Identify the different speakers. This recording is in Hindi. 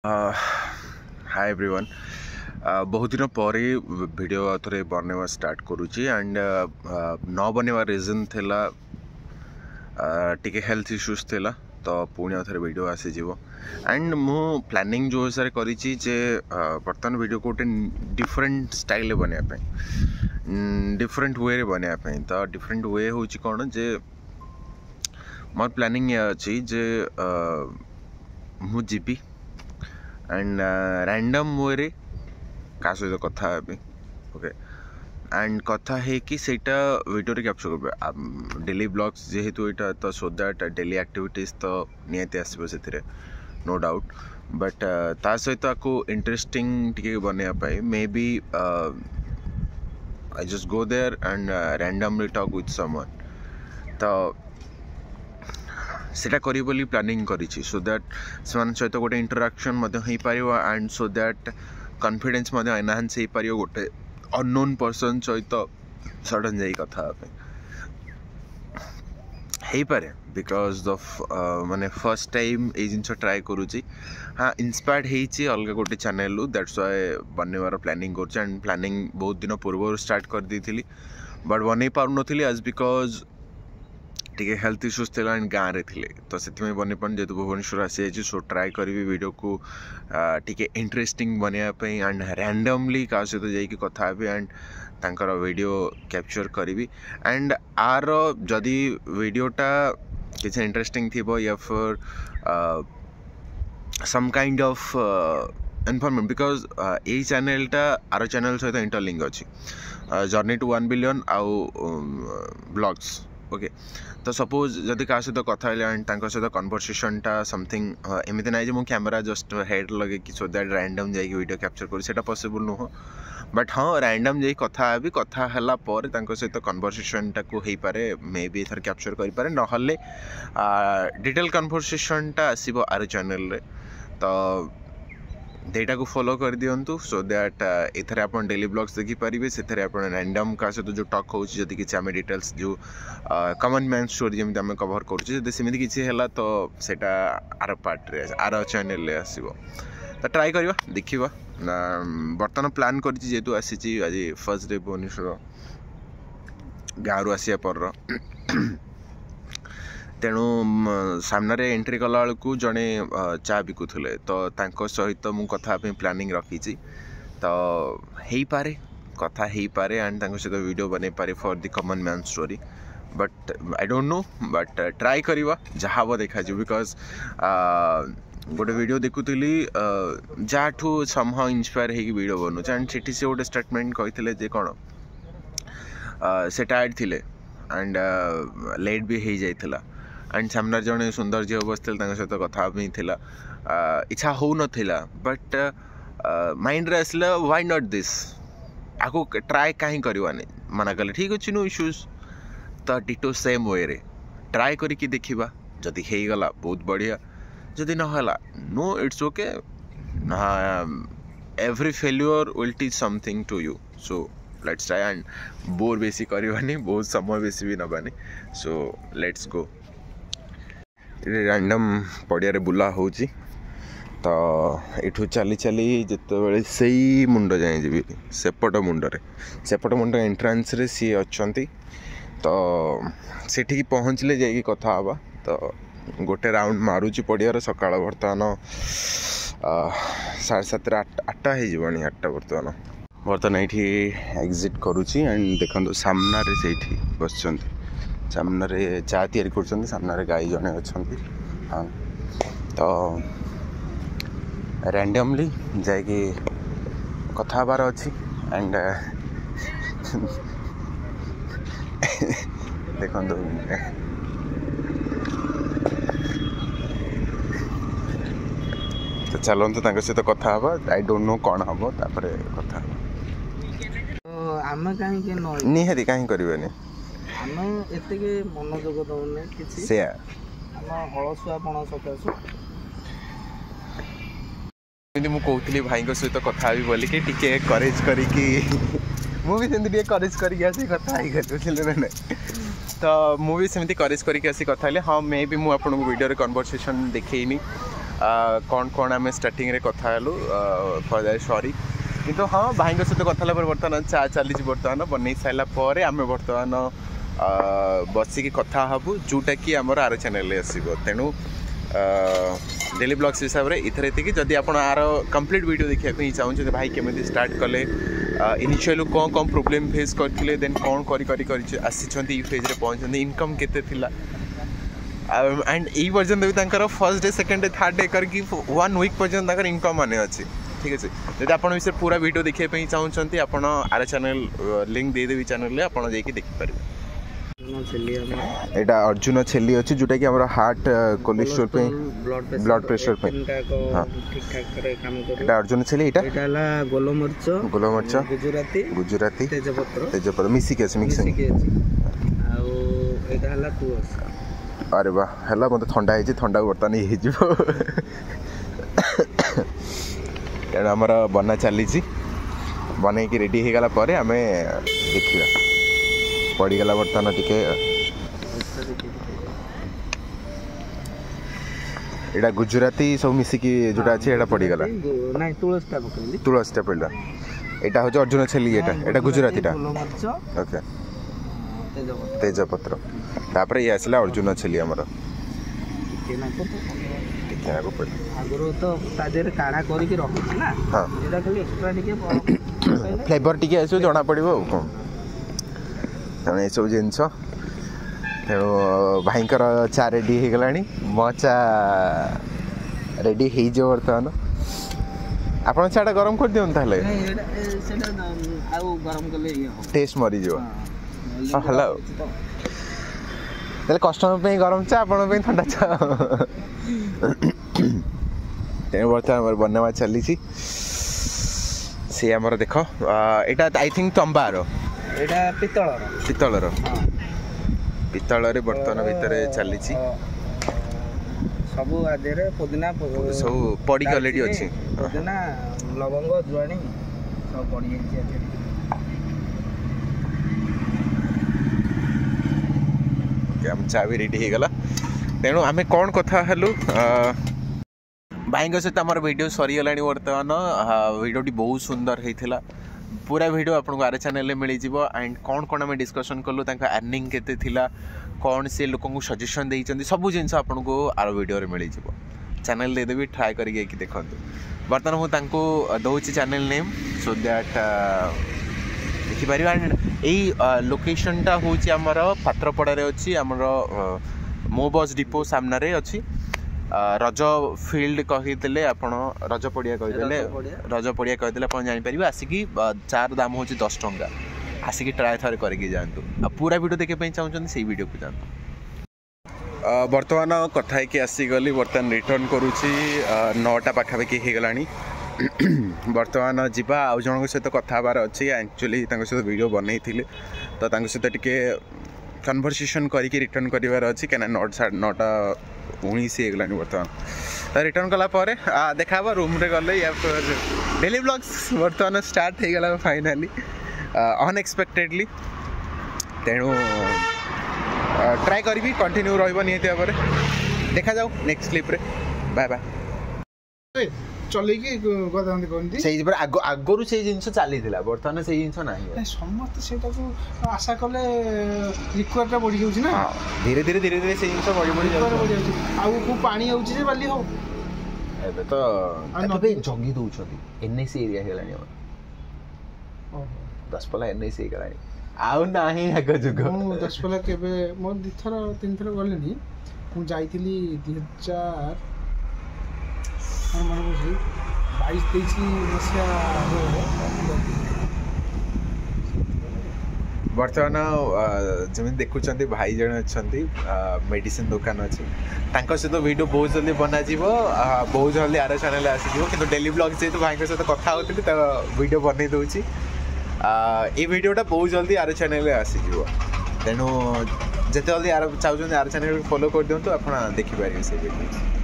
Speaker 1: Hi everyone. बहुत दिन पर वीडियो थे बनवा स्टार्ट करुच्ची एंड न बनवा रीजन थिला टिके हेल्थ इश्यूज थिला तो पुणी थे वीडियो आसीज एंड मु प्लानिंग जो हिसाब से जे बर्तमान वीडियो को गोटे डिफरेंट स्टाइल बनवाई डिफरेंट वे बनवाई तो डिफरेंट वे हूँ कौन जे मोर प्लानिंग ये अच्छी जे मु जीपी एंड रैंडम वे क्या सहित कथा ओके एंड कथा है कि सेटा वीडियो कैप्चर कर डेली ब्लॉग्स जेहेतु यहाँ तो सो दैट डेली एक्टिविटीज तो निहाती आसो से नो डाउट बट ता सहित आपको इंटरेस्टिंग टी बनवाई maybe I just go there and randomly talk with someone तो सेटा करी बोली प्लानिंग करिछि सो दैट सेमान सहित गोटे इंटरैक्शन मध्य हो पारिबो एंड सो दैट कॉन्फिडेंस मध्य एनहांस हो पारिबो गोटे अननोन पर्सन सहित सडन जाई कथा हो पारे बिकॉज ऑफ माने फर्स्ट टाइम ए जिनस ट्राई करूची हाँ इंस्पायर्ड होइछि अलग गोटे चैनल दैट्स व्हाई बनवार प्लानिंग करछि एंड प्लानिंग बहुत दिन पूर्व स्टार्ट कर दी बट बन पार नथिली एज बिकॉज टी हेल्थ इश्यूज थे एंड गाँव में थे तो से बन पान जेहतु भुवनेश्वर आसी सो ट्राए करी वीडियो को टी इंटरेस्टिंग बनवाई एंड रैंडमली क्या सहित जाकि कथा हेबी एंड तांकर वीडियो कैप्चर करी एंड आर जदि वीडियोटा किसी इंटरेस्टिंग थी या फिर some kind of information because यही चैनलटा आर चैनल सहित इंटरलिंक अच्छी जर्नी टू 1 बिलियन आउ ब्लॉग्स ओके तो सपोज जदि क्या सहित कथा एंड सहित कन्वर्सेशनटा समथिंग एमती ना मु कैमेरा जस्ट हेड लगे कि सो दैट रैंडम जाकि वीडियो कैप्चर करी सेटा पॉसिबल नुह बट हाँ रैंडम जाकि कथा हेबी कथा हला पर सहित कन्वर्सेशनटा को हो पारे मे बी एथर कैप्चर करि पारे नहले डिटेल कन्वर्सेशनटा आसीबो आर चैनल रे तो डेटा को फॉलो कर दिंतु सो दैट एथरे आपन डेली ब्लॉग्स देखि पारिबे सेथरे आपन रैंडम का सहित जो टॉक होछि जदि किछि आमे डिटेल्स जो कॉमन मैन स्टोरी जेमि आमे कवर करछि जदि सेमिति किछि हेला तो सेटा आर पार्ट रे आर चैनल रे आसीबो तो ट्राई करबा देखिबा बर्तमान प्लान करछि जेतु आसीछि आज फर्स्ट डे भुवनेश्वर गाँव आसिया पर तेणु सामने एंट्री कला बेलू जड़े चा बिकुले तो सहित मु कथा प्लानिंग रखी तो हो पारे कथा हो पारे एंड सहित वीडियो बन पारे for the common man story but I don't know but try करवा जहाँ वो देखा बिकॉज गोटे वीडियो देखुली जहाँ समहाउ इंस्पायर हो वीडियो बनूचे एंड से गोटे स्टेटमेंट कहते जे कौन से टायर्ड थिले एंड लेट भी हो जाइथिला एंड सामने जड़े सुंदर झील बसते सहित कथा भी इच्छा हो नाला बट माइंड रे आसला व्हाई नॉट दिस आपको ट्राए कहीं करवानी मना कले ठीक अच्छे नो इश्यूज तो डिटो सेम वे रे ट्राए करके देखा जदि हो गला बहुत बढ़िया जदि नहला no it's okay every failure will teach something to you so let's try and बोर बेसी करवानी बहुत समय बेसी भी नबानी सो लेट्स गो रैंडम पड़िया बुला हो तो यू चली चली जिते से मुंड जाए जी सेपट मुंड एंट्रांस रे सी अच्छा तो सेठी पहुँचले जाकि कथा हवा तो गोटे राउंड मारुची पड़ियार सका बर्तमान 7:30 8टा हो 8टा बर्तमान ये एग्जिट करुच्ची एंड देखो सामना रे से बस सामने चा तैयारी कर सामने गाई जड़े अच्छा हाँ तो रैंडमली जाकि कथा हबार अच्छी एंड देखो तो चलते सहित कथा हवा आई डोंट नो कौन हम तापर कथा निहाती कहीं करवानी
Speaker 2: मनोजोग दौने अलसुआपण सकाशु
Speaker 1: कहती भाई सहित कथा भी बोल कि टे करेज करी मुझे करेज करके कथा ना तो मुझे करेज करके आसी कथा हाँ मे भी मुझे वीडियो कन्वर्सेशन देखनी कौन कौन आम स्टार्टिंग रे कथा हेलु फॉर दैट सॉरी किंतु हाँ भाई सहित कथा बर्तमान चा चली बर्तमान बन सारा पर आम बर्तमान बसिकी कथा हबु जोटा कि आमर आर चैनल आसो तेणु डेली ब्लॉग्स हिसाब से इथर ये जदि आप आर कंप्लीट वीडियो देखा चाहते भाई केमी स्टार्ट कले इनिशियल कौन कौन प्रोब्लेम फेस करते देन कौन आसी फेज रे पहुँचते इनकम केते थिला एंड यही पर्यटन भी first day second day third day करके 1 वीक पर्यटन इनकम मान अच्छी ठीक अच्छे जब आप विषय पूरा वीडियो देखा चाहते आप आर चैनल लिंक देदेवी चैनल आप देखिपारे एटा अर्जुन छेली अच्छी जोटा कि हमारा हार्ट कोलेस्ट्रोल पे ब्लड प्रेशर पे एटा अर्जुन छेली एटा गोलमरिच गुजराती तेजपत्र मिसिक अछि मिक्सिंग अरे वाह हला मत ठंडा है ठंडा बर्तमान ये तेणु आमर बना चली बन रेडी हो गला आम देखा पड़गला बर्तमान टिके एटा गुजराती सब मिसिकी जोटा अच्छे एटा पड़गला तुलसीटा पड़ा एटा हूँ अर्जुन छेली एटा गुजरातीटा ओके तेजपत्र तापर ये आसला अर्जुन छेली आमर फ्लेवर टी आस जना पड़ो कौन तेणु ये सब जिनस तेणु भाईकर चा रेडी हो गला मो चा रेडी हो बर्तमान आप चाटा गरम कर दिखाँ टेस्ट मरीज हेलो कस्टमर पे गरम चा आप ठंडा चा तेणु बर्तमान बनवा चली सी आमर देख यहाँ आई थिंक तंबार पितलर पितल बर्तन भितर चली
Speaker 2: सब आधे पुदीना
Speaker 1: सब पड़ी अलरेडी अच्छी
Speaker 2: पुदीना लवंग जुआणी सब पड़ी
Speaker 1: हम चा भी रेडी हो गला तेणु आम कौन कथा हेलु भाई सहित आम वीडियो सरीगला बर्तमान वीडियोटी बहुत सुंदर होता पूरा वीडियो आपको आर चैनल मिल एंड कौन कौन आम डिस्कसन कलु अर्निंग केते थिला कौन से लोक सजेशन देइचंदी सब जिनस आपको आर वीडियो रे मिल चैनल देदेवी ट्राए करके देखो बर्तमान मुझे दौची चैनल नेम सो दैट देखिपार एंड यही लोकेशनटा हूँ आमर पात्रपड़े अच्छी आमर मो बस डिपो सामने अच्छी रज फील्ड कहीदे आप रज पड़िया कहीदे रज पड़िया कहीदे आप जापर आसिकी चार दाम हूँ 10 टंका आसिकी ट्राए थरे करके जातु पूरा वीडियो देखा चाहते से वीडियो को जातु बर्तमान कथा कि आसीगली बर्तमान रिटर्न करुच्ची 9टा पाखापाखि हो गला बर्तमान जीवा आउ जन सहित कथा हबार अच्छी एक्चुअली सहित वीडियो बनई तो सहित टिके कन्वर्सेशन करके रिटर्न करार अच्छी क्या 9टा 19 होगा बर्तमान तो रिटर्न कलापर देखा रूम रे गले या डेली ब्लॉग्स बर्तमान स्टार्ट हो गला फाइनाली अनएक्सपेक्टेडली तेणु ट्राए करी कंटिन्यू रही भाव देखा जाऊ नेक्स्ट क्लिप रे बाय बाय
Speaker 2: चलेकी गदांती कोंती
Speaker 1: सेही पर आगरु से जिंस चली थिला बर्तमान से जिंस नाही
Speaker 2: समस्त सेटा को आशा कले रिक्वायरटा बढ़ी जाउछि ना
Speaker 1: धीरे धीरे से जिंस बढ़ी जाउछि
Speaker 2: आ को पानी आउछि जे बाली हो
Speaker 1: एबे तो तबे जगी दउछथि एनएसी एरिया हेलानी हम ओहो 10 पला एनएसी हेलानी आउ नाही आग जुग
Speaker 2: मु 10 पला केबे मो 2 थर 3 थर गलेनी मु जाईतिली 2000 मन बुझी 22-23 मसिया
Speaker 1: बर्तमान जमी देखुं भाई जन अच्छा मेडिसिन दुकान अच्छी सहित वीडियो बहुत जल्दी बना बहुत जल्दी आर चैनल आसीज कि डेली ब्लॉग जेहतु भाई सहित कथा होती तो वीडियो बनई दूसरी ये वीडियोटा बहुत जल्दी आर चैनल आसीज तेणु जिते जल्दी चाहते आर चैनल फॉलो कर दिंतु आप देखिपारे से वीडियो।